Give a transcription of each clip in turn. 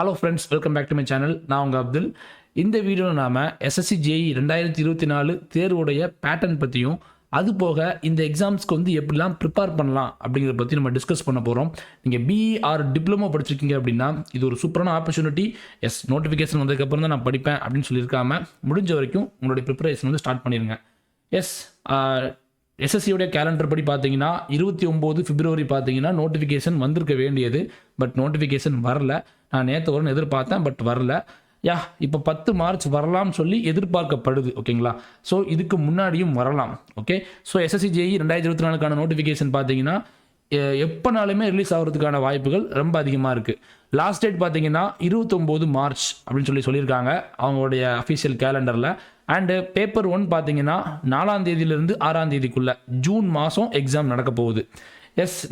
Hello friends, welcome back to my channel. நான் உங்கள் அப்துல். இந்த வீடியோவில் நாம் SSC JE 2024 தேர்வுடைய பேட்டர்ன் பற்றியும், அது போக இந்த எக்ஸாம்ஸ்க்கு வந்து எப்படிலாம் ப்ரிப்பேர் பண்ணலாம் அப்படிங்கிறத பற்றி நம்ம டிஸ்கஸ் பண்ண போகிறோம். நீங்கள் BE ஆர் டிப்ளமோ படிச்சிருக்கீங்க அப்படின்னா இது ஒரு சூப்பரான ஆப்பர்ச்சுனிட்டி. நோட்டிஃபிகேஷன் வந்ததுக்கப்புறம் தான் நான் படிப்பேன் அப்படின்னு சொல்லியிருக்காமல் முடிஞ்ச வரைக்கும் உங்களுடைய ப்ரிப்பரேஷன் வந்து ஸ்டார்ட் பண்ணிடுங்க. SSCயோடைய கேலண்டர் படி பார்த்தீங்கன்னா 29 பிப்ரவரி பார்த்தீங்கன்னா நோட்டிஃபிகேஷன் வந்திருக்க வேண்டியது. பட் நோட்டிஃபிகேஷன் வரல. நான் நேற்று வரும்னு எதிர்பார்த்தேன், பட் வரல. இப்போ 10 மார்ச் வரலாம்னு சொல்லி எதிர்பார்க்கப்படுது. ஓகேங்களா? ஸோ இதுக்கு முன்னாடியும் வரலாம். ஓகே, ஸோ SSC JE 2024க்கான நோட்டிஃபிகேஷன் பார்த்தீங்கன்னா எப்போனாலுமே ரிலீஸ் ஆகிறதுக்கான வாய்ப்புகள் ரொம்ப அதிகமாக இருக்குது. லாஸ்ட் டேட் பார்த்தீங்கன்னா 29 மார்ச் அப்படின்னு சொல்லியிருக்காங்க அவங்களுடைய அஃபிஷியல் கேலண்டரில். அண்டு பேப்பர் 1 பார்த்தீங்கன்னா 4ஆம் தேதியிலிருந்து 6ஆம் தேதிக்குள்ளே ஜூன் மாதம் எக்ஸாம் நடக்க போகுது.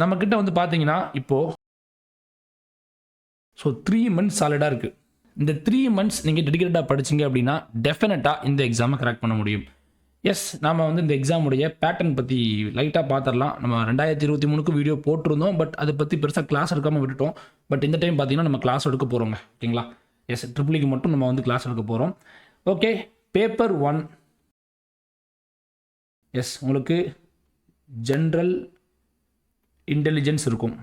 நம்மக்கிட்ட வந்து பார்த்தீங்கன்னா இப்போது 3 மந்த்ஸ் சாலிடாக இருக்குது. இந்த 3 மந்த்ஸ் நீங்கள் டெடிகேட்டடாக படிச்சிங்க அப்படின்னா டெஃபினட்டாக இந்த எக்ஸாமை கரெக்ட் பண்ண முடியும். நாம் வந்து இந்த எக்ஸாமுடைய பேட்டர்ன் பற்றி லைட்டாக பார்த்துடலாம். நம்ம 2023க்கு வீடியோ போட்டிருந்தோம், பட் அதை பற்றி பெருசாக கிளாஸ் எடுக்காமல் விட்டுட்டோம். பட் இந்த டைம் பார்த்தீங்கன்னா நம்ம கிளாஸ் எடுக்க போகிறோங்க. ஓகேங்களா? ட்ரிபிளிக்கு மட்டும் நம்ம வந்து கிளாஸ் எடுக்க போகிறோம். ஓகே, பேப்பர் 1 உங்களுக்கு ஜென்ரல் இன்டெலிஜென்ஸ் இருக்கும்.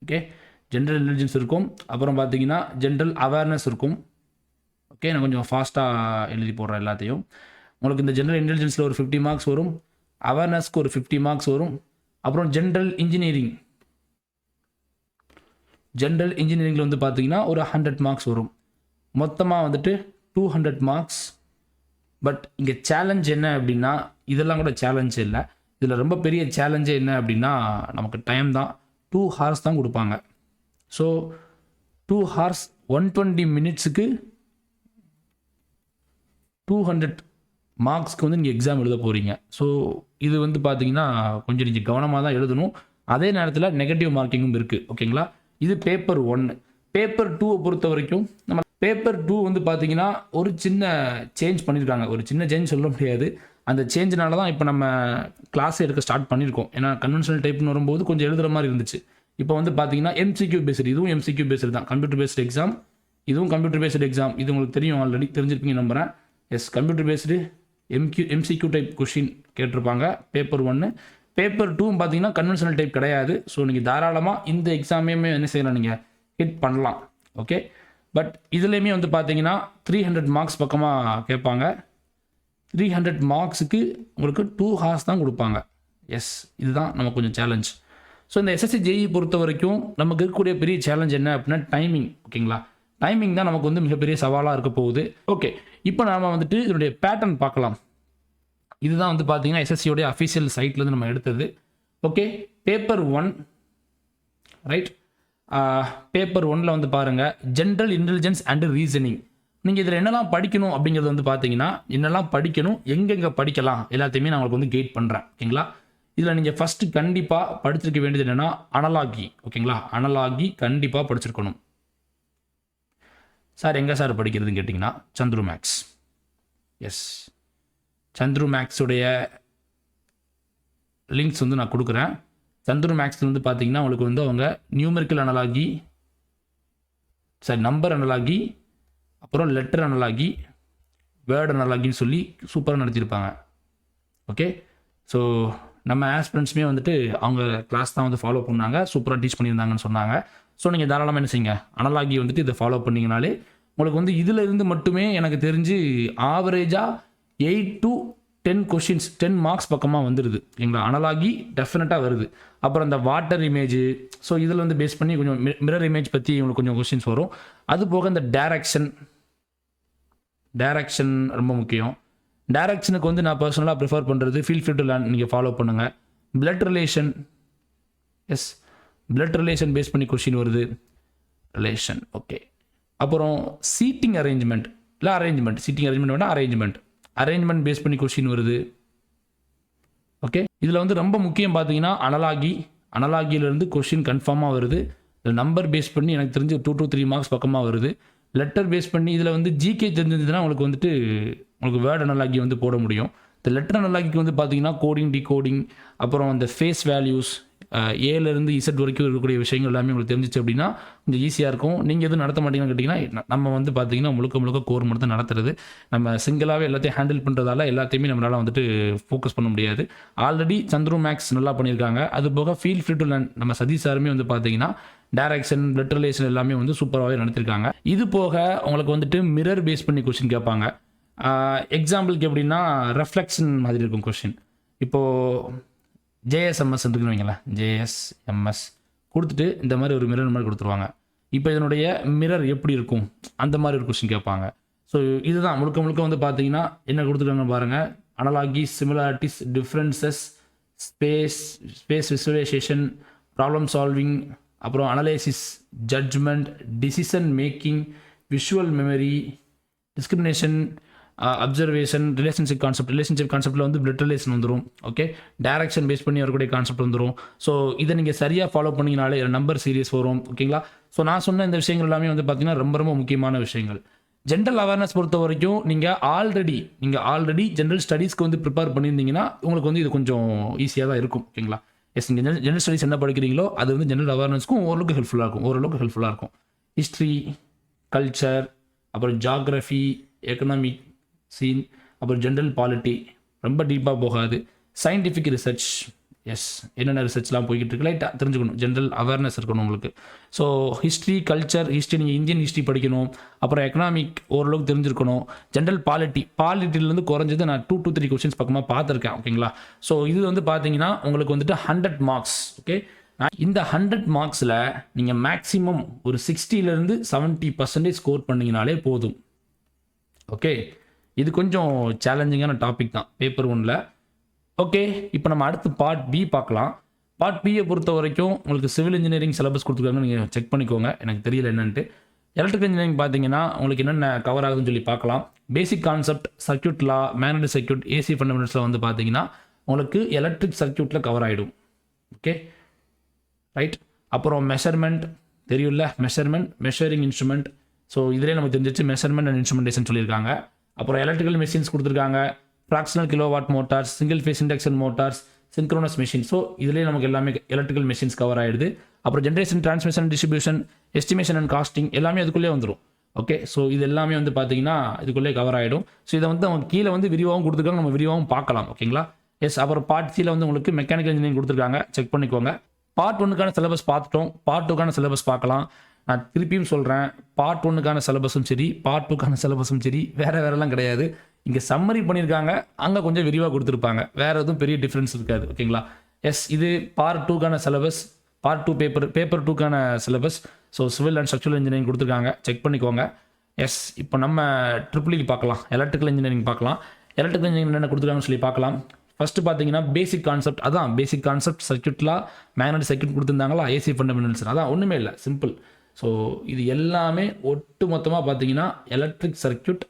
ஓகே, ஜென்ரல் இன்டெலிஜென்ஸ் இருக்கும். அப்புறம் பார்த்தீங்கன்னா ஜென்ரல் அவேர்னஸ் இருக்கும். ஓகே, நான் கொஞ்சம் ஃபாஸ்ட்டாக எழுதி போடுறேன் எல்லாத்தையும். உங்களுக்கு இந்த ஜென்ரல் இன்டெலிஜென்ஸில் ஒரு 50 மார்க்ஸ் வரும், அவேர்னஸ்க்கு ஒரு 50 மார்க்ஸ் வரும். அப்புறம் ஜென்ரல் இன்ஜினியரிங்கில் வந்து பார்த்தீங்கன்னா ஒரு 100 மார்க்ஸ் வரும். மொத்தமாக வந்துட்டு 200 மார்க்ஸ். பட் இங்கே சேலஞ்ச் என்ன அப்படின்னா, இதெல்லாம் கூட சேலஞ்ச் இல்லை. இதில் ரொம்ப பெரிய சேலஞ்சே என்ன அப்படின்னா நமக்கு டைம் தான். 2 hours தான் கொடுப்பாங்க. ஸோ 2 hours 120 மினிட்ஸுக்கு 200 மார்க்ஸ்க்கு வந்து நீங்கள் எக்ஸாம் எழுத போகிறீங்க. ஸோ இது வந்து பார்த்தீங்கன்னா கொஞ்சம் நீங்கள் கவனமாக தான் எழுதணும். அதே நேரத்தில் நெகட்டிவ் மார்க்கிங்கும் இருக்குது. ஓகேங்களா? இது பேப்பர் 1. பேப்பர் 2 பொறுத்த வரைக்கும் நம்ம பேப்பர் 2 வந்து பார்த்தீங்கன்னா ஒரு சின்ன சேஞ்ச் பண்ணியிருக்காங்க. ஒரு சின்ன சேஞ்ச் சொல்ல முடியாது. அந்த சேஞ்சினால தான் இப்போ நம்ம கிளாஸ் எடுக்க ஸ்டார்ட் பண்ணியிருக்கோம். ஏன்னா கன்வென்ஷனல் டைப்னு வரும்போது கொஞ்சம் எழுதுகிற மாதிரி இருந்துச்சு. இப்போ வந்து பார்த்தீங்கன்னா MCQ பேஸ்டு, இதுவும் MCQ பேஸ்டு தான். கம்ப்யூட்டர் பேஸ்டு எக்ஸாம், இதுவும் கம்ப்யூட்டர் பேஸ்டு எக்ஸாம். இது உங்களுக்கு தெரியும், ஆல்ரெடி தெரிஞ்சிருப்பீங்க நம்புகிறேன். Computer based MCQ type question கேட்டிருப்பாங்க பேப்பர் 1. பேப்பர் 2 பார்த்தீங்கன்னா கன்வென்ஷனல் டைப் கிடையாது. ஸோ நீங்கள் தாராளமாக இந்த எக்ஸாமையுமே என்ன செய்யலாம், நீங்கள் ஹிட் பண்ணலாம். ஓகே, பட் இதுலேயுமே வந்து பார்த்தீங்கன்னா 300 மார்க்ஸ் பக்கமாக கேட்பாங்க. 300 மார்க்ஸுக்கு உங்களுக்கு 2 hours தான் கொடுப்பாங்க. இதுதான் நமக்கு கொஞ்சம் சேலஞ்ச். ஸோ இந்த SSC JE பொறுத்த வரைக்கும் நமக்கு இருக்கக்கூடிய பெரிய சேலஞ்ச் என்ன அப்படின்னா டைமிங். ஓகேங்களா? டைமிங் தான் நமக்கு வந்து மிகப்பெரிய சவாலாக இருக்க போகுது. ஓகே, இப்போ நாம் வந்துட்டு இதனுடைய பேட்டர்ன் பார்க்கலாம். இதுதான் வந்து பார்த்தீங்கன்னா SSCயோடைய அஃபிஷியல் சைட்லேருந்து நம்ம எடுத்தது. Okay, paper 1 right. பேப்பர் 1ல் வந்து பாருங்கள், ஜென்ரல் இன்டெலிஜென்ஸ் அண்ட் ரீசனிங். நீங்கள் இதில் என்னெல்லாம் படிக்கணும் அப்படிங்கிறது வந்து பார்த்தீங்கன்னா, என்னெல்லாம் படிக்கணும், எங்கெங்கே படிக்கலாம் எல்லாத்தையுமே நான் உங்களுக்கு வந்து கைட் பண்ணுறேன். ஓகேங்களா? இதில் நீங்கள் ஃபஸ்ட்டு கண்டிப்பாக படிச்சிருக்க வேண்டியது என்னென்னா அனலாகி. ஓகேங்களா? அனலாகி கண்டிப்பாக படிச்சிருக்கணும். சார் எங்கே சார் படிக்கிறதுன்னு கேட்டிங்கன்னா சந்துரு மேக்ஸ். சந்துரு மேக்ஸுடைய லிங்க்ஸ் வந்து நான் கொடுக்குறேன். சந்துரு மேக்ஸ் வந்து பார்த்தீங்கன்னா உங்களுக்கு வந்து அவங்க நியூமெரிக்கல் அனலாகி, நம்பர் அனலாகி, அப்புறம் லெட்டர் அனலாகி, வேர்டு அனலாகின்னு சொல்லி சூப்பராக நடத்தியிருப்பாங்க. ஓகே, ஸோ நம்ம ஆஸ்பிரண்ட்ஸுமே வந்துட்டு அவங்க கிளாஸ் தான் வந்து ஃபாலோ பண்ணாங்க, சூப்பராக டீச் பண்ணியிருந்தாங்கன்னு சொன்னாங்க. ஸோ நீங்கள் தாராளமாக என்ன செய்யுங்க, அனலாகி வந்துட்டு இதை ஃபாலோ பண்ணிங்கனாலே உங்களுக்கு வந்து இதில் இருந்து மட்டுமே எனக்கு தெரிஞ்சு ஆவரேஜாக 8 to 10 கொஷின்ஸ் 10 மார்க்ஸ் பக்கமாக வந்துடுது. எங்களா அனலாகி டெஃபினட்டாக வருது. அப்புறம் இந்த வாட்டர் இமேஜ், ஸோ இதில் வந்து பேஸ் பண்ணி கொஞ்சம் மிரர் இமேஜ் பற்றி உங்களுக்கு கொஞ்சம் கொஷின்ஸ் வரும். அது போக இந்த டைரக்ஷன் ரொம்ப முக்கியம். டைரக்ஷனுக்கு வந்து நான் பர்சனலாக ப்ரிஃபர் பண்ணுறது ஃபீல் ஃப்ரீ டு லேர்ன், நீங்கள் ஃபாலோ பண்ணுங்கள். Blood relation, blood relation base பண்ணி கொஷின் வருது. Relation okay. அப்புறம் சீட்டிங் அரேஞ்ச்மெண்ட், சீட்டிங் அரேஞ்ச்மெண்ட் வேணால் அரேஞ்ச்மெண்ட் பேஸ் பண்ணி கொஷின் வருது. ஓகே, இதில் வந்து ரொம்ப முக்கியம் பார்த்தீங்கன்னா அனலாகியிலேருந்து கொஷின் கன்ஃபார்மாக வருது. இதில் நம்பர் பேஸ் பண்ணி எனக்கு தெரிஞ்சு 2 to 3 மார்க்ஸ் பக்கமாக வருது. லெட்டர் பேஸ் பண்ணி இதில் வந்து ஜிகே தெரிஞ்சதுன்னா உங்களுக்கு வந்துட்டு உங்களுக்கு வேர்ட் அனலாகி வந்து போட முடியும். இந்த லெட்டர் அனலாகிக்கு வந்து பார்த்தீங்கன்னா கோடிங், டிகோடிங், அப்புறம் அந்த ஃபேஸ் வேல்யூஸ், ஏலேருந்து இசட் வரைக்கும் இருக்கக்கூடிய விஷயங்கள் எல்லாமே உங்களுக்கு தெரிஞ்சிச்சு அப்படின்னா கொஞ்சம் ஈஸியாக இருக்கும். நீங்கள் எதுவும் நடத்த மாட்டீங்கன்னு கேட்டிங்கன்னா, நம்ம வந்து பார்த்தீங்கன்னா முழுக்க கோர் மட்டும் தான் நடத்துறது. நம்ம சிங்கிளாகவே எல்லாத்தையும் ஹேண்டில் பண்ணுறதால எல்லாத்தையுமே நம்மளால் வந்துட்டு ஃபோக்கஸ் பண்ண முடியாது. ஆல்ரெடி சந்துரு மேக்ஸ் நல்லா பண்ணியிருக்காங்க. அது போக ஃபீல் ஃப்ரீ டு லேர்ன் நம்ம சதீஷ் சாருமே வந்து பார்த்தீங்கன்னா டைரக்ஷன், பிளட் ரிலேஷன் எல்லாமே வந்து சூப்பராகவே நடத்திருக்காங்க. இது போக உங்களுக்கு வந்துட்டு மிரர் பேஸ் பண்ணி கொஸ்டின் கேட்பாங்க. எக்ஸாம்பிளுக்கு எப்படின்னா ரெஃப்ளெக்ஷன் மாதிரி இருக்கும் கொஸ்டின். இப்போது JSMS இருக்குன்னு வைங்களேன், JSMS கொடுத்துட்டு இந்த மாதிரி ஒரு மிரர் மாதிரி கொடுத்துருவாங்க. இப்போ இதனுடைய மிரர் எப்படி இருக்கும் அந்த மாதிரி ஒரு கொஸ்டின் கேட்பாங்க. ஸோ இதுதான் முழுக்க வந்து பார்த்தீங்கன்னா என்ன கொடுத்துருக்காங்கன்னு பாருங்கள். Analogies, similarities, differences, space visualisation, problem solving, அப்புறம் analysis, judgement, decision making, visual memory, discrimination, observation, relationship கான்செப்ட்டில் வந்து பிளட் ரிலேஷன் வந்துடும். ஓகே, டைரக்ஷன் பேஸ் பண்ணி வரக்கூடிய கான்செப்ட் வந்துடும். ஸோ இதை நீங்கள் சரியாக ஃபாலோ பண்ணிங்கனாலே நம்பர் சீரியஸ் வரும். ஓகேங்களா? ஸோ நான் சொன்ன இந்த விஷயங்கள் எல்லாமே வந்து பார்த்தீங்கன்னா ரொம்ப முக்கியமான விஷயங்கள். ஜென்ரல் அவேர்னஸ் பொறுத்த வரைக்கும் நீங்கள் ஆல்ரெடி ஜென்ரல் ஸ்டடீஸ்க்கு வந்து ப்ரிப்பேர் பண்ணியிருந்தீங்கன்னா உங்களுக்கு வந்து இது கொஞ்சம் ஈஸியாக தான் இருக்கும். ஓகேங்களா? எஸ், நீங்கள் ஜென்ரல் ஸ்டடீஸ் என்ன படிக்கிறீங்களோ அது வந்து ஜென்ரல் அவேர்னஸ்க்கும் ஓரளவுக்கு ஹெல்ப்ஃபுல்லாக இருக்கும். ஹிஸ்ட்ரி, கல்ச்சர், அப்புறம் ஜாகிரஃபி, எக்கனாமிக் சீன், அப்புறம் ஜென்ரல் பாலிட்டி ரொம்ப டீப்பாக போகாது. சயின்டிஃபிக் ரிசர்ச், எஸ், என்னென்ன ரிசர்ச்லாம் போய்கிட்டு இருக்கு லைட்டாக தெரிஞ்சுக்கணும். ஜென்ரல் அவேர்னஸ் இருக்கணும் உங்களுக்கு. ஸோ ஹிஸ்ட்ரி, கல்ச்சர், நீங்கள் இந்தியன் ஹிஸ்ட்ரி படிக்கணும். அப்புறம் எக்கனாமிக் ஓரளவுக்கு தெரிஞ்சிருக்கணும். ஜென்ரல் பாலிட்டிலேருந்து குறைஞ்சது நான் 2 to 3 கொஸ்டின்ஸ் பக்கமாக பார்த்துருக்கேன். ஓகேங்களா? ஸோ இது வந்து பார்த்தீங்கன்னா உங்களுக்கு வந்துட்டு 100 மார்க்ஸ். ஓகே, இந்த 100 மார்க்ஸில் நீங்கள் மேக்ஸிமம் ஒரு 60லேருந்து 70% ஸ்கோர் பண்ணிங்கனாலே போதும். ஓகே, இது கொஞ்சம் சேலஞ்சிங்கான டாபிக் தான் பேப்பர் 1ல். ஓகே, இப்போ நம்ம அடுத்து பார்ட் பி பார்க்கலாம். பார்ட் பியை பொறுத்த வரைக்கும் உங்களுக்கு சிவில் இன்ஜினியரிங் சிலபஸ் கொடுத்துருக்காங்க, நீங்கள் செக் பண்ணிக்கோங்க. எனக்கு தெரியல என்னன்ட்டு. எலக்ட்ரிக்கல் இன்ஜினியரிங் பார்த்தீங்கன்னா உங்களுக்கு என்னென்ன கவர் ஆகுதுன்னு சொல்லி பார்க்கலாம். Basic concept, circuit law, magnetic circuit, AC ஃபண்டமெண்டல்ஸில் வந்து பார்த்தீங்கன்னா உங்களுக்கு எலக்ட்ரிக் சர்க்யூட்டில் கவர் ஆகிடும். Okay, right. அப்புறம் மெஷர்மெண்ட் தெரியும்ல, மெஷரிங் இன்ஸ்ட்ருமெண்ட். ஸோ இதிலே நமக்கு தெரிஞ்சிச்சு மெஷர்மெண்ட் அண்ட் இன்ஸ்ட்ருமெண்டேஷன் சொல்லியிருக்காங்க. அப்புறம் எலக்ட்ரிக்கல் மெஷின்ஸ் கொடுத்துருக்காங்க. Fractional kilowatt motors, single phase induction motors, synchronous machine. So இதுலேயே நமக்கு எல்லாமே எலக்ட்ரிக்கல் மெஷின்ஸ் கவர் ஆகிடுது. அப்புறம் generation, transmission, distribution, estimation and costing எல்லாமே அதுக்குள்ளே வந்துடும். ஓகே, ஸோ இது எல்லாமே வந்து பார்த்தீங்கன்னா இதுக்குள்ளே கவர் ஆகிடும். ஸோ இதை வந்து அவங்க கீழே வந்து விரிவாகவும் கொடுத்துருக்காங்க, நம்ம விரிவாகவும் பார்க்கலாம். ஓகேங்களா? எஸ், அப்புறம் பார்ட் சியில் வந்து உங்களுக்கு மெக்கானிக்கல் இன்ஜினியரிங் கொடுத்துருக்காங்க, செக் பண்ணிக்கோங்க. பார்ட் 1க்கான சிலபஸ் பார்த்துட்டோம். பார்ட் 2க்கான சிலபஸ் பார்க்கலாம். நான் திருப்பியும் சொல்கிறேன், பார்ட் 1க்கான சிலபஸும் சரி, பார்ட் 2க்கான சிலபஸும் சரி வேறெல்லாம் கிடையாது. இங்கே சம்மரி பண்ணியிருக்காங்க, அங்கே கொஞ்சம் விரிவாக கொடுத்துருப்பாங்க. வேறு எதுவும் பெரிய டிஃப்ரென்ஸ் இருக்காது. ஓகேங்களா? எஸ், இது பார்ட் 2க்கான சிலபஸ், பார்ட் 2 பேப்பர் 2க்கான syllabus. So civil and structural engineering கொடுத்துருக்காங்க, செக் பண்ணிக்கோங்க. எஸ், இப்போ நம்ம ட்ரிபிள் பார்க்கலாம், எலக்ட்ரிக்கல் இன்ஜினியரிங் பார்க்கலாம். எலக்ட்ரிக்கல் இன்ஜினியரிங் என்ன கொடுத்துருக்காங்கன்னு சொல்லி பார்க்கலாம். ஃபஸ்ட்டு பார்த்தீங்கன்னா பேசிக் கான்செப்ட், சர்க்யூட்லாம், மேக்னெட்டிக் சர்க்யூட் கொடுத்துருந்தாங்களா, ஏசி ஃபண்டமெண்டல்ஸ், அதான் ஒன்றுமே இல்லை, சிம்பிள். ஸோ இது எல்லாமே ஒட்டு மொத்தமாக பார்த்தீங்கன்னா எலக்ட்ரிக் சர்க்யூட்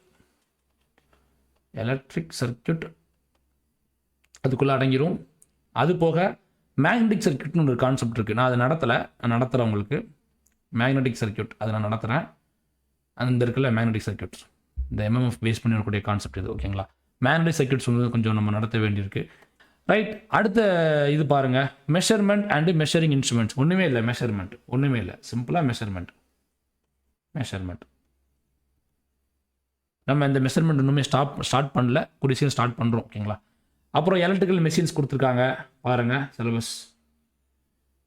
அதுக்குள்ளே அடங்கிடும். அது போக மேக்னெட்டிக் சர்க்யூட்னு ஒரு கான்செப்ட் இருக்குது. நான் அதை நடத்துகிறேன் உங்களுக்கு. மேக்னெட்டிக் சர்க்யூட் அதை நான் நடத்துகிறேன். அந்த இருக்குல்ல மேக்னெட்டிக் சர்க்யூட், இந்த MMF பேஸ் பண்ணி வரக்கூடிய கான்செப்ட் இது. ஓகேங்களா? மேக்னெட்டிக் சர்க்யூட்ஸ் வந்து கொஞ்சம் நம்ம நடத்த வேண்டியிருக்கு. ரைட், அடுத்த இது பாருங்கள், மெஷர்மெண்ட் அண்டு மெஷரிங் இன்ஸ்ட்ருமெண்ட்ஸ். ஒன்றுமே இல்லை, சிம்பிளாக மெஷர்மெண்ட். நம்ம இந்த மெஷர்மெண்ட் இன்னுமே ஸ்டார்ட் பண்ணல, குறிச்சியும் ஸ்டார்ட் பண்ணுறோம். ஓகேங்களா? அப்புறம் எலக்ட்ரிக்கல் மெஷின்ஸ் கொடுத்துருக்காங்க பாருங்கள் சிலபஸ்.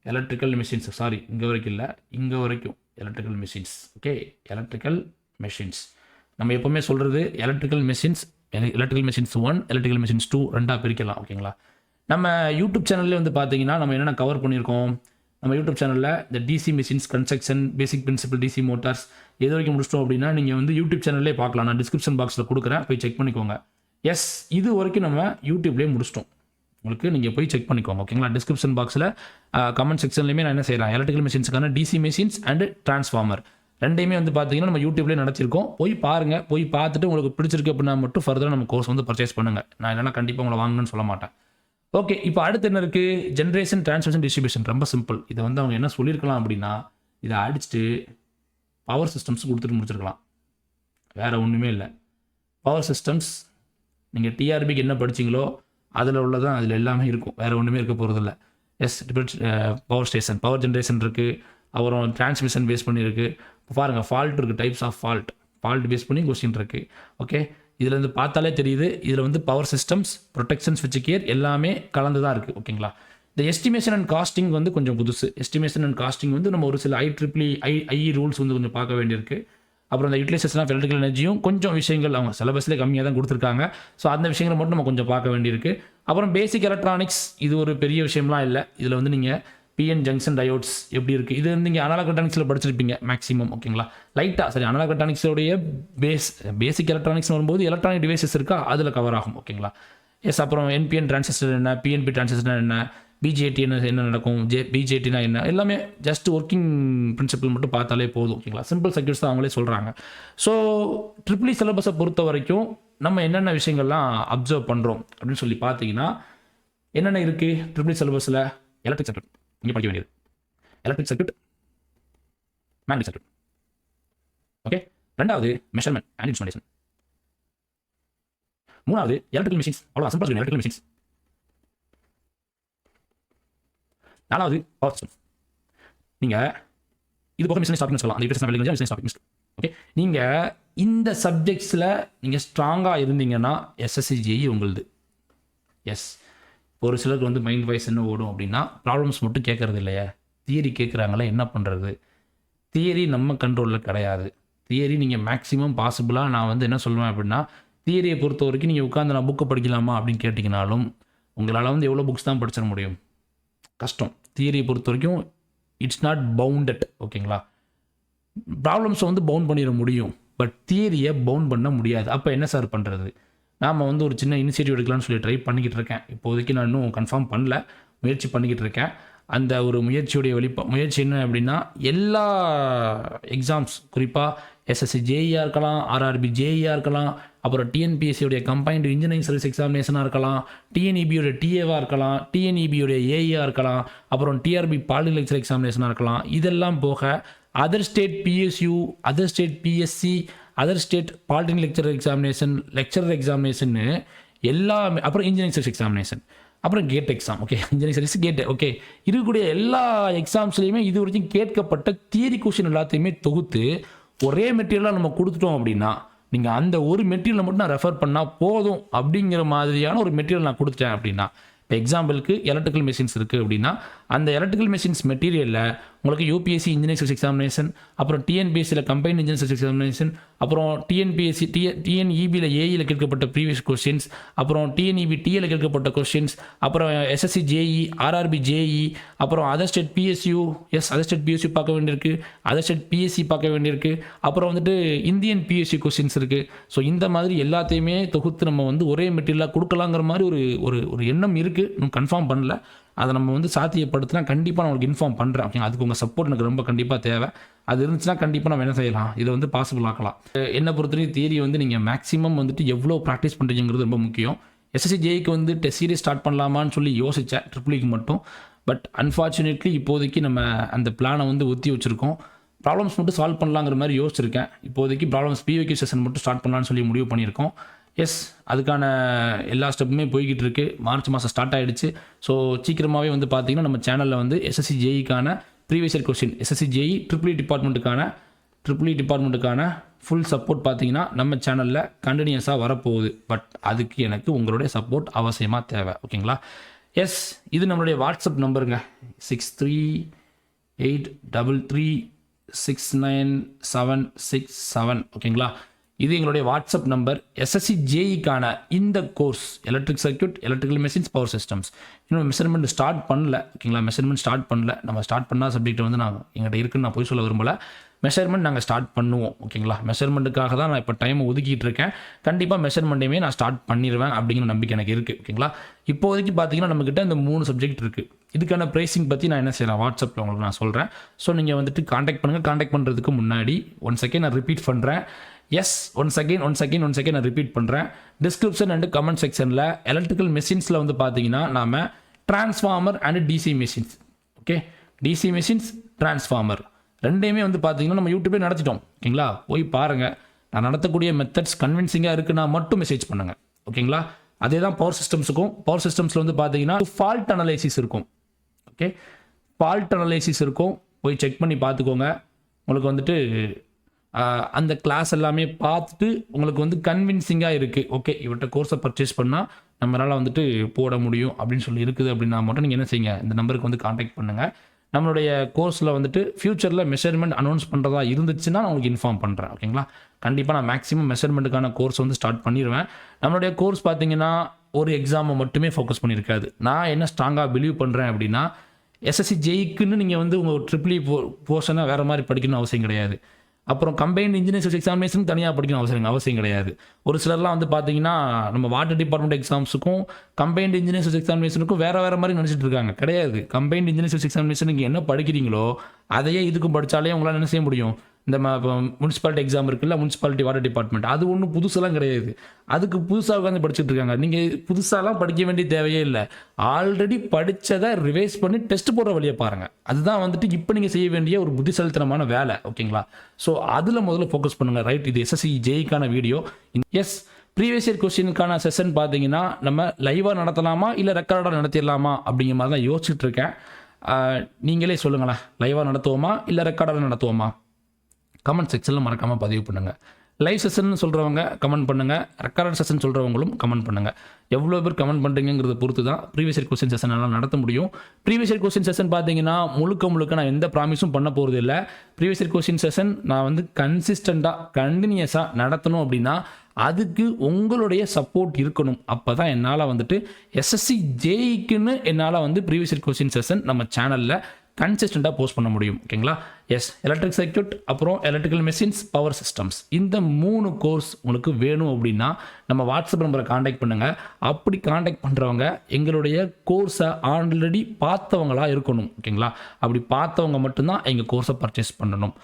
எலக்ட்ரிக்கல் மெஷின்ஸ், சாரி இங்கே வரைக்கும் இல்லை, இங்கே வரைக்கும் electrical machines. Okay, electrical machines நம்ம எப்போவுமே சொல்கிறது எலக்ட்ரிக்கல் மெஷின்ஸ் 1, எலக்ட்ரிக்கல் மெஷின்ஸ் 2 ரெண்டாக பிரிக்கலாம். ஓகேங்களா? நம்ம யூடியூப் சேனல்லே வந்து பார்த்தீங்கன்னா நம்ம என்னென்ன கவர் பண்ணியிருக்கோம். நம்ம யூடியூப் சேனலில் இந்த DC machines, construction, basic principle, DC motors எது வரைக்கும் முடிச்சிட்டோம் அப்படின்னா நீங்கள் வந்து யூடியூப் சேனல்லே பார்க்கலாம். நான் டிஸ்கிரிப்ஷன் பாக்ஸில் கொடுக்குறேன், போய் செக் பண்ணிக்கோங்க. எஸ், இது வரைக்கும் நம்ம யூடியூப்லேயே முடிச்சிட்டோம். உங்களுக்கு நீங்கள் போய் செக் பண்ணிக்கோங்க. ஓகேங்களா? டிஸ்கிரிப்ஷன் பாக்ஸில் கமெண்ட் செக்ஷன்லையுமே நான் என்ன செய்கிறேன், எலக்ட்ரிக்கல் மெஷின்ஸுக்கான டிசி மெஷின்ஸ் அண்ட் டிரான்ஸ்ஃபார்மர் ரெண்டையுமே வந்து பார்த்தீங்கன்னா நம்ம யூடியூப்லேயே நடத்திருக்கோம். போய் பாருங்கள், போய் பார்த்துட்டு உங்களுக்கு பிடிச்சிருக்கு அப்படின்னா மட்டும் ஃபர்தராக நம்ம கோர்ஸ் வந்து பர்ச்சேஸ் பண்ணுங்கள். நான் இல்லைனா கண்டிப்பாக உங்களை வாங்கணும்னு சொல்ல மாட்டேன். ஓகே, இப்போ அடுத்து என்ன இருக்குது, ஜென்ரேஷன், டிரான்ஸ்மிஷன், டிஸ்ட்ரிபியூஷன். ரொம்ப சிம்பிள். இதை வந்து அவங்க என்ன சொல்லியிருக்கலாம் அப்படின்னா, இதை அடிச்சுட்டு பவர் சிஸ்டம்ஸ் கொடுத்துட்டு முடிச்சிருக்கலாம். வேறு ஒன்றுமே இல்லை. பவர் சிஸ்டம்ஸ் நீங்கள் டிஆர்பிக்கு என்ன படிச்சிங்களோ அதில் உள்ளதான் அதில் எல்லாமே இருக்கும். வேறு ஒன்றுமே இருக்க போகிறதில்ல. Yes power station, power generation இருக்குது, அப்புறம் டிரான்ஸ்மிஷன் பேஸ் பண்ணியிருக்கு. பாருங்கள் ஃபால்ட் இருக்குது, டைப்ஸ் ஆஃப் ஃபால்ட் பேஸ் பண்ணி கொஸ்டின் இருக்குது. ஓகே, இதில் இருந்து பார்த்தாலே தெரியுது, இதில் வந்து பவர் சிஸ்டம்ஸ், ப்ரொடெக்ஷன், ஸ்விட்ச் கியர் எல்லாமே கலந்து தான் இருக்குது. ஓகேங்களா, இந்த எஸ்டிமேஷன் அண்ட் காஸ்டிங் வந்து கொஞ்சம் புதுசு. எஸ்டிமேஷன் அண்ட் காஸ்டிங் வந்து நம்ம ஒரு சில ஐ ரூல்ஸ் வந்து கொஞ்சம் பார்க்க வேண்டியிருக்கு. அப்புறம் இந்த யூட்டிலைசேஷன் ஆஃப் எலக்ட்ரிக்கல் எனர்ஜியும் கொஞ்சம் விஷயங்கள் அவங்க சிலபஸ்லேயே கம்மியாக தான் கொடுத்துருக்காங்க. ஸோ அந்த விஷயங்களை மட்டும் நம்ம கொஞ்சம் பார்க்க வேண்டியிருக்கு. அப்புறம் பேசிக் எலக்ட்ரானிக்ஸ், இது ஒரு பெரிய விஷயம்லாம் இல்லை. இதில் வந்து நீங்கள் பிஎன் ஜங்ஷன் டயோட்ஸ் எப்படி இருக்குது, இது வந்து நீங்கள் அனலாக் எலக்ட்ரானிக்ஸில் படிச்சிருப்பீங்க மேக்ஸிமம். ஓகேங்களா, லைட்டாக சரி, அனலாக் எலக்ட்ரானிக்ஸோடைய பேசிக் எலக்ட்ரானிக்ஸ் வரும்போது எலக்ட்ரானிக் டிவைசஸ் இருக்கா அதில் கவர் ஆகும். ஓகேங்களா, எஸ். அப்புறம் என்பிஎன் டிரான்சிஸ்டர் என்ன, பிஎன்பி டிரான்சிஸ்டர் என்ன, பிஜேடி என்ன நடக்கும், பிஜேடினா என்ன, எல்லாமே ஜஸ்ட் ஒர்க்கிங் பிரின்சிபல் மட்டும் பார்த்தாலே போதும். ஓகேங்களா, சிம்பிள் சர்க்யூட்ஸ் தான் அவங்களே சொல்கிறாங்க. ஸோ ட்ரிபிள் சிலபஸை பொறுத்த வரைக்கும் நம்ம என்னென்ன விஷயங்கள்லாம் அப்சர்வ் பண்ணுறோம் அப்படின்னு சொல்லி பார்த்தீங்கன்னா, என்னென்ன இருக்குது ட்ரிபிள் சிலபஸில்? எலக்ட்ரிக் சர்க்யூட் இங்கே படிக்க வேண்டியது, electric circuit, magnetic circuit. Okay, ரெண்டாவது மெஷர்மெண்ட் அண்ட் இன்ஸ்ட்ருமெண்டேஷன். மூணாவது எலக்ட்ரிக்கல் மிஷின்ஸ், அவ்வளோ சிம்பிள் எலக்ட்ரிக்கல் மிஷின்ஸ். நாலாவது பவர் சிஸ்டம். நீங்கள் இது போக மிஷின் டாபிக் சொல்லலாம், அந்த மிஷின் டாபிக். ஓகே, நீங்கள் இந்த சப்ஜெக்ட்ஸில் நீங்கள் ஸ்ட்ராங்காக இருந்தீங்கன்னா எஸ்எஸ்சி ஜேஇ உங்களுது. எஸ், ஒரு சிலருக்கு வந்து மைண்ட் வைஸ் என்ன ஓடும் அப்படின்னா, ப்ராப்ளம்ஸ் மட்டும் கேட்குறது இல்லையா, தியரி கேட்குறாங்களே, என்ன பண்ணுறது? தியரி நம்ம கண்ட்ரோலில் கிடையாது. தியரி நீங்கள் மேக்ஸிமம் பாசிபிளாக நான் வந்து என்ன சொல்லுவேன் அப்படின்னா, தியரியை பொறுத்த வரைக்கும் நீங்கள் உட்காந்து நான் புக்கை படிக்கலாமா அப்படின்னு கேட்டிங்கனாலும் உங்களால் வந்து எவ்வளோ புக்ஸ் தான் படிச்சிட முடியும்? கஷ்டம். தியரியை பொறுத்த வரைக்கும் இட்ஸ் நாட் பவுண்டட். ஓகேங்களா, ப்ராப்ளம்ஸை வந்து பவுண்ட் பண்ணிட முடியும், பட் தியரியை பவுண்ட் பண்ண முடியாது. அப்போ என்ன சார் பண்ணுறது? நாம் வந்து ஒரு சின்ன இனிஷியேட்டிவ் எடுக்கலாம்னு சொல்லி ட்ரை பண்ணிக்கிட்டு இருக்கேன். இப்போதைக்கு நான் இன்னும் கன்ஃபார்ம் பண்ணல, முயற்சி பண்ணிக்கிட்டு இருக்கேன். அந்த ஒரு முயற்சியுடைய முயற்சி என்ன அப்படின்னா, எல்லா எக்ஸாம்ஸ், குறிப்பாக எஸ்எஸ்சி ஜேஇயாக இருக்கலாம், ஆர்ஆர்பி ஜேஇயாக இருக்கலாம், அப்புறம் டிஎன்பிஎஸ்சியோடைய கம்பைன்டு இன்ஜினியரிங் சர்வீஸ் எக்ஸாமினேஷனாக இருக்கலாம், டிஎன்இபியோட டிஏவாக இருக்கலாம், டிஎன்இபியோடைய ஏஇயாக இருக்கலாம், அப்புறம் டிஆர்பி பாலிடெக்னிக் எக்ஸாமினேஷனாக இருக்கலாம். இதெல்லாம் போக other state PSU, other state PSC, other state polytechnic lecturer examination எல்லாமே, அப்புறம் இன்ஜினியரிங் சர்வீஸ் எக்ஸாமினேஷன், அப்புறம் GATE exam. Okay, engineering service GATE. Okay, இருக்கக்கூடிய எல்லா எக்ஸாம்ஸ்லையுமே இது வரைக்கும் கேட்கப்பட்ட தியரி கொஸ்டின் எல்லாத்தையுமே தொகுத்து ஒரே மெட்டீரியலாக நம்ம கொடுத்துட்டோம் அப்படின்னா, நீங்கள் அந்த ஒரு மெட்டீரியலை மட்டும் நான் ரெஃபர் பண்ணால் போதும் அப்படிங்கிற மாதிரியான ஒரு மெட்டீரியல் நான் கொடுத்துட்டேன் அப்படின்னா, இப்போ எக்ஸாம்பிளுக்கு எலக்ட்ரிக்கல் மெஷின்ஸ் இருக்குது அப்படின்னா, அந்த எலக்ட்ரிக்கல் மெஷின்ஸ் மெட்டீரியலில் உங்களுக்கு யூபிஎஸ்சி இன்ஜினியரிங் சர்வீஸ் எக்ஸாமினேஷன், அப்புறம் டிஎன்பிஎஸ்சியில் கம்பைன்ட் இன்ஜினியரிங் சர்வீஸ் எக்ஸாமினேஷன், அப்புறம் டிஎன்இபியில் ஏஇயில் கேட்கப்பட்ட ப்ரீவியஸ் கொஸ்டின்ஸ், அப்புறம் டிஎன்இபி டிஏல கேட்கப்பட்ட கொஸ்டின்ஸ், அப்புறம் எஸ்எஸ்சி ஜேஇ, ஆர்ஆர்பி ஜேஇ, அப்புறம் other state PSU, other state PSU பார்க்க வேண்டியிருக்கு, அதர் ஸ்டேட் பிஎஸ்சி பார்க்க வேண்டியிருக்கு, அப்புறம் வந்துட்டு இந்தியன் பிஎஸ்சி கொஸ்டின்ஸ் இருக்குது. ஸோ இந்த மாதிரி எல்லாத்தையுமே தொகுத்து நம்ம வந்து ஒரே மெட்டீரியலாக கொடுக்கலாங்கிற மாதிரி ஒரு எண்ணம் இருக்குது. இன்னும் கன்ஃபார்ம் பண்ணல. அதை நம்ம வந்து சாத்தியப்படுத்தினா கண்டிப்பாக நான் உங்களுக்கு இன்ஃபார்ம் பண்ணுறேன். ஓகே, அதுக்கு உங்கள் சப்போர்ட் எனக்கு ரொம்ப கண்டிப்பாக தேவை. அது இருந்துச்சுன்னா கண்டிப்பாக நம்ம என்ன செய்யலாம், இதை வந்து பாசிபிள் ஆக்கலாம். என்னை பொறுத்தவரைக்கும் தியரி வந்து நீங்கள் மேக்ஸிமம் வந்துட்டு எவ்வளோ ப்ராக்டிஸ் பண்ணுறீங்கிறது ரொம்ப முக்கியம். எஸ்எஸ்சி ஜேஇக்கு வந்து டெஸ்ட் சீரிஸ் ஸ்டார்ட் பண்ணலாமான்னு சொல்லி யோசித்தேன், ட்ரிபிளிக்கு மட்டும். பட் அன்ஃபார்ச்சுனேட்லி இப்போதைக்கு நம்ம அந்த பிளானை வந்து ஒத்தி வச்சுருக்கோம். ப்ராப்ளம்ஸ் மட்டும் சால்வ் பண்ணலாங்கிற மாதிரி யோசிச்சிருக்கேன். இப்போதைக்கு ப்ராப்ளம்ஸ் பிவிக்யூ செஷன் மட்டும் ஸ்டார்ட் பண்ணலான்னு சொல்லி முடிவு பண்ணியிருக்கோம். எஸ், அதுக்கான எல்லா ஸ்டெப்புமே போய்கிட்டு இருக்குது. மார்ச் மாதம் ஸ்டார்ட் ஆகிடுச்சு. ஸோ சீக்கிரமாகவே வந்து பார்த்திங்கன்னா நம்ம சேனலில் வந்து எஸ்எஸ்சி ஜேஇக்கான previous year question, SSC JE triple டிபார்ட்மெண்ட்டுக்கான ஃபுல் சப்போர்ட் பார்த்திங்கன்னா நம்ம சேனலில் கண்டினியூஸாக வரப்போகுது. பட் அதுக்கு எனக்கு உங்களுடைய சப்போர்ட் அவசியமாக தேவை. ஓகேங்களா, எஸ், இது நம்மளுடைய வாட்ஸ்அப் நம்பருங்க, 6383369767. ஓகேங்களா, இது எங்களுடைய வாட்ஸ்அப் நம்பர். எஸ்எஸ்சி ஜேஇக்கான இந்த course electric circuit, electrical machines, power systems இன்னும் மெஷர்மெண்ட் ஸ்டார்ட் பண்ணல. ஓகேங்களா, மெஷர்மெண்ட் ஸ்டார்ட் பண்ணல. நம்ம ஸ்டார்ட் பண்ணால் சப்ஜெக்ட் வந்து நான் எங்கிட்ட இருக்குன்னு நான் போய் சொல்ல விரும்பலை. மெஷர்மெண்ட் நாங்கள் ஸ்டார்ட் பண்ணுவோம். ஓகேங்களா, மெஷர்மெண்ட்டுக்காக தான் நான் இப்போ டைமை ஒதுக்கிட்டு இருக்கேன். கண்டிப்பாக மெஷர்மெண்ட்டையுமே நான் ஸ்டார்ட் பண்ணிடுவேன் அப்படிங்கிற நம்பிக்கை எனக்கு இருக்குது. ஓகேங்களா, இப்போதைக்கு பார்த்தீங்கன்னா நம்மக்கிட்ட இந்த 3 சப்ஜெக்ட் இருக்குது. இதுக்கான ப்ரைஸிங் பற்றி நான் என்ன செய்யலாம், வாட்ஸ்அப்பில் உங்களுக்கு நான் சொல்கிறேன். ஸோ நீங்கள் வந்துட்டு காண்டாக்ட் பண்ணுங்கள். காண்டாக்ட் பண்ணுறதுக்கு முன்னாடி ஒன் செகண்ட் நான் ரிப்பீட் பண்ணுறேன். எஸ், ஒன் செகண்ட் நான் ரிப்பீட் பண்ணுறேன். டிஸ்கிரிப்ஷன் அண்ட் கமெண்ட் செக்ஷனில் எலக்ட்ரிக்கல் மெஷின்ஸில் வந்து பார்த்தீங்கன்னா நாம் transformer and DC machines, okay, DC machines, transformer ரெண்டையுமே வந்து பார்த்தீங்கன்னா நம்ம யூடியூப்லேயே நடத்திட்டோம். ஓகேங்களா, போய் பாருங்கள். நான் நடத்தக்கூடிய மெத்தட்ஸ் கன்வின்சிங்காக இருக்குன்னா மட்டும் மெசேஜ் பண்ணுங்கள். ஓகேங்களா, அதே தான் பவர் சிஸ்டம்ஸுக்கும். பவர் சிஸ்டம்ஸில் வந்து பார்த்தீங்கன்னா ஃபால்ட் அனலைசிஸ் இருக்கும். ஓகே, ஃபால்ட் அனலைசிஸ் இருக்கும், போய் செக் பண்ணி பார்த்துக்கோங்க. உங்களுக்கு வந்துட்டு அந்த கிளாஸ் எல்லாமே பார்த்துட்டு உங்களுக்கு வந்து கன்வின்சிங்காக இருக்குது, ஓகே இவர்கிட்ட கோர்ஸை பர்ச்சேஸ் பண்ணால் நம்மளால் வந்துட்டு போட முடியும் அப்படின்னு சொல்லி இருக்குது அப்படின்னா மட்டும் நீங்கள் என்ன செய்யுங்க, இந்த நம்பருக்கு வந்து காண்டாக்ட் பண்ணுங்கள். நம்மளுடைய கோர்ஸில் வந்துட்டு ஃப்யூச்சரில் மெஷர்மெண்ட் அனௌன்ஸ் பண்ணுறதா இருந்துச்சுன்னா நான் உங்களுக்கு இன்ஃபார்ம் பண்ணுறேன். ஓகேங்களா, கண்டிப்பாக நான் மேக்ஸிமம் மெஷர்மெண்ட்டுக்கான கோர்ஸ் வந்து ஸ்டார்ட் பண்ணிடுவேன். நம்மளுடைய கோர்ஸ் பார்த்தீங்கன்னா ஒரு எக்ஸாமை மட்டுமே ஃபோக்கஸ் பண்ணியிருக்காது. நான் என்ன ஸ்ட்ராங்காக பிலீவ் பண்ணுறேன் அப்படின்னா, SSC JEக்குன்னு நீங்கள் வந்து உங்கள் ட்ரிபிள் போர்ஷனை வேறு மாதிரி படிக்கணும்னு அவசியம் கிடையாது. அப்புறம் கம்பைன்ட் இன்ஜினியரிங் எக்ஸாமினேஷன் தனியாக படிக்கணும் அவசியம் கிடையாது. ஒரு சிலர்லாம் வந்து பார்த்தீங்கன்னா நம்ம வாட்டர் டிபார்ட்மெண்ட் எக்ஸாம்ஸுக்கும் கம்பைன்ட் இன்ஜினியரிங் எக்ஸாமினேஷனுக்கும் வேறு மாதிரி நினச்சிட்டு இருக்காங்க. கிடையாது. கம்பைன்ட் இன்ஜினியரிங் எக்ஸாமினேஷனுக்கு என்ன படிக்கிறீங்களோ அதையே இதுக்கும் படித்தாலே உங்களால் என்ன செய்ய முடியும். இந்த முனிசிபாலிட்டி எக்ஸாம் இருக்குல்ல, முனிசிபாலிட்டி வாட்டர் டிபார்ட்மெண்ட், அது ஒன்றும் புதுசெல்லாம் கிடையாது. அதுக்கு புதுசாக உட்காந்து படிச்சுட்டு இருக்காங்க. நீங்கள் புதுசாலாம் படிக்க வேண்டிய தேவையே இல்லை. ஆல்ரெடி படித்ததை ரிவைஸ் பண்ணி டெஸ்ட் போடுற வழியை பாருங்கள். அதுதான் வந்துட்டு இப்போ நீங்கள் செய்ய வேண்டிய ஒரு புத்திசாலித்தனமான வேலை. ஓகேங்களா, ஸோ அதில் முதல்ல ஃபோக்கஸ் பண்ணுங்கள். ரைட், இது SSC JEக்கான வீடியோ. எஸ், ப்ரீவியஸ் இயர் கொஸ்டினுக்கான செஷன் பார்த்தீங்கன்னா நம்ம லைவாக நடத்தலாமா இல்லை ரெக்கார்டாக நடத்திடலாமா அப்படிங்கிற மாதிரி தான் யோசிச்சுட்டு இருக்கேன். நீங்களே சொல்லுங்களேன், லைவாக நடத்துவோமா இல்லை ரெக்கார்டாக நடத்துவோமா? கமெண்ட் செக்ஷனில் மறக்காமல் பதிவு பண்ணுங்கள். லைவ் செஷன் சொல்கிறவங்க கமெண்ட் பண்ணுங்கள், ரெக்கார்ட் செஷன் சொல்கிறவங்களும் கமெண்ட் பண்ணுங்கள். எவ்வளோ பேர் கமெண்ட் பண்ணுறீங்கிறத பொறுத்து தான் ப்ரீவியஸ் இயர் கொஸ்டின் செஷன் எல்லாம் நடத்த முடியும். ப்ரீவியஸ் இயர் கொஸ்டின் செஷன் பார்த்தீங்கன்னா முழுக்க நான் எந்த ப்ராமிஸும் பண்ண போகிறது இல்லை. ப்ரீவியஸ் இயர் கொஸ்டின் செஷன் நான் வந்து கண்டினியூஸாக நடத்தணும் அப்படின்னா அதுக்கு உங்களுடைய சப்போர்ட் இருக்கணும். அப்போ தான் என்னால் வந்துட்டு SSC JEக்குன்னு என்னால் வந்து ப்ரீவியஸ் இயர் கொஸ்டின் செஷன் நம்ம சேனலில் கன்சிஸ்டண்ட்டாக போஸ்ட் பண்ண முடியும். ஓகேங்களா, எஸ், எலக்ட்ரிக் சர்க்யூட், அப்புறம் எலக்ட்ரிக்கல் மெஷின்ஸ், பவர் சிஸ்டம்ஸ், இந்த 3 கோர்ஸ் உங்களுக்கு வேணும் அப்படின்னா நம்ம வாட்ஸ்அப் நம்பரை காண்டாக்ட் பண்ணுங்கள். அப்படி காண்டாக்ட் பண்ணுறவங்க எங்களுடைய கோர்ஸை ஆல்ரெடி பார்த்தவங்களாக இருக்கணும். ஓகேங்களா, அப்படி பார்த்தவங்க மட்டும்தான் எங்கள் கோர்ஸை பர்ச்சேஸ் பண்ணணும்.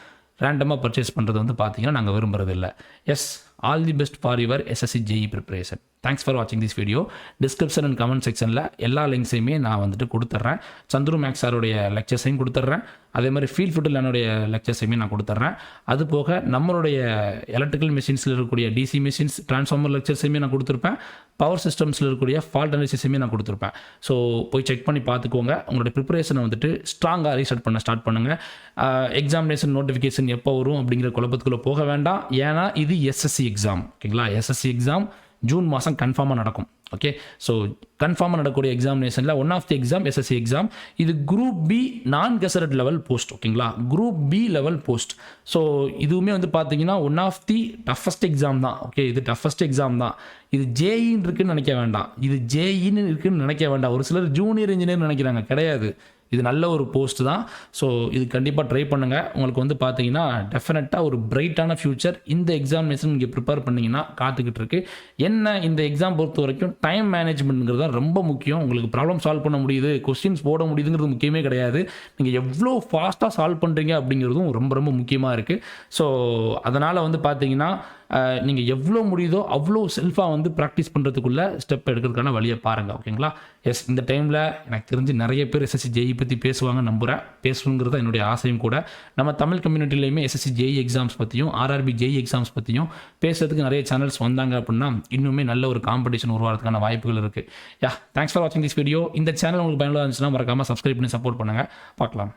ரேண்டமாக பர்ச்சேஸ் பண்ணுறது வந்து பார்த்தீங்கன்னா நாங்கள் விரும்புறது இல்லை. Yes, all the best for your SSC JE preparation. Thanks for வாட்சிங் this video. Description and comment செக்ஷனில் எல்லா லிங்க்ஸையுமே நான் வந்துட்டு கொடுத்துட்றேன். சந்துரு மேக்ஸ் சாருடைய லெக்சர்ஸையும் கொடுத்துட்றேன். அதே மாதிரி ஃபீல் ஃபுட்டில் என்னுடைய லெக்சர்ஸையுமே நான் கொடுத்துட்றேன். அது போக நம்மளுடைய எலக்ட்ரிக்கல் மிஷின்ஸில் இருக்கக்கூடிய DC மிஷின்ஸ், டிரான்ஸ்ஃபார்மர் லெக்சர்ஸையுமே நான் கொடுத்துருப்பேன். பவர் சிஸ்டம்ஸில் இருக்கக்கூடிய ஃபால்ட் அனாலிசிஸையுமே நான் கொடுத்துருப்பேன். ஸோ போய் செக் பண்ணி பார்த்துக்கோங்க. உங்களுடைய ப்ரிப்பரேஷனை வந்துட்டு ஸ்ட்ராங்காக ரீசெட் ஸ்டார்ட் பண்ணுங்கள். எக்ஸாமினேஷன் நோட்டிஃபிகேஷன் எப்போ வரும் அப்படிங்கிற குழப்பத்துக்குள்ளே போக வேண்டாம். ஏன்னா இது SSC எக்ஸாம். ஓகேங்களா, SSC எக்ஸாம் ஜூன் மாதம் கன்ஃபார்மாக நடக்கும். ஓகே, ஸோ கன்ஃபார்மாக நடக்கக்கூடிய எக்ஸாமினேஷனில் one of the exam SSC exam. இது group B non gazetted level post. ஓகேங்களா, group B level post. So இதுவுமே வந்து பார்த்தீங்கன்னா one of the toughest exam தான். ஓகே, இது டஃபஸ்ட் எக்ஸாம் தான். இது JEன்னு இருக்குன்னு நினைக்க வேண்டாம், இது JEன்னு இருக்குன்னு நினைக்க வேண்டாம். ஒரு சிலர் ஜூனியர் இன்ஜினியர் நினைக்கிறாங்க, கிடையாது. இது நல்ல ஒரு போஸ்ட் தான். ஸோ இது கண்டிப்பாக ட்ரை பண்ணுங்கள். உங்களுக்கு வந்து பார்த்தீங்கன்னா டெஃபினட்டாக ஒரு பிரைட்டான ஃபியூச்சர் இந்த எக்ஸாமினேஷன் நீங்கள் ப்ரிப்பேர் பண்ணிங்கன்னா காத்துக்கிட்டு இருக்கு. என்ன இந்த எக்ஸாம் பொறுத்த வரைக்கும் டைம் மேனேஜ்மெண்ட்ங்கிறது தான் ரொம்ப முக்கியம். உங்களுக்கு ப்ராப்ளம் சால்வ் பண்ண முடியுது, கொஸ்டின்ஸ் போட முடியுதுங்கிறது முக்கியமே கிடையாது. நீங்கள் எவ்வளோ ஃபாஸ்ட்டாக சால்வ் பண்ணுறீங்க அப்படிங்கிறதும் ரொம்ப முக்கியமாக இருக்குது. ஸோ அதனால் வந்து பார்த்தீங்கன்னா நீங்கள் எவ்வளோ முடியுதோ அவ்வளோ செல்ஃபாக வந்து ப்ராக்டிஸ் பண்ணுறதுக்குள்ளே ஸ்டெப் எடுக்கிறதுக்கான வழியை பாருங்கள். ஓகேங்களா, எஸ், இந்த டைமில் எனக்கு தெரிஞ்சு நிறைய பேர் SSC JE பற்றி பேசுவாங்க நம்புகிறேன். பேசணுங்கிறது என்னுடைய ஆசையும் கூட. நம்ம தமிழ் கம்யூனிட்டிலையுமே SSC JE எக்ஸாம்ஸ் பற்றியும் RRB JE எக்ஸாம்ஸ் பற்றியும் பேசுறதுக்கு நிறைய சேனல்ஸ் வந்தாங்க அப்படின்னா இன்னுமே நல்ல ஒரு காம்படிஷன் உருவாகிறதுக்கான வாய்ப்புகள் இருக்குது. தேங்க்ஸ் ஃபார் வாட்சிங் திஸ் வீடியோ. இந்த சேனல் உங்களுக்கு பயனுள்ளதாக இருந்துச்சுன்னா மறக்காமல் சப்ஸ்கிரைப் பண்ணி சப்போர்ட் பண்ணுங்கள். பார்க்கலாம்.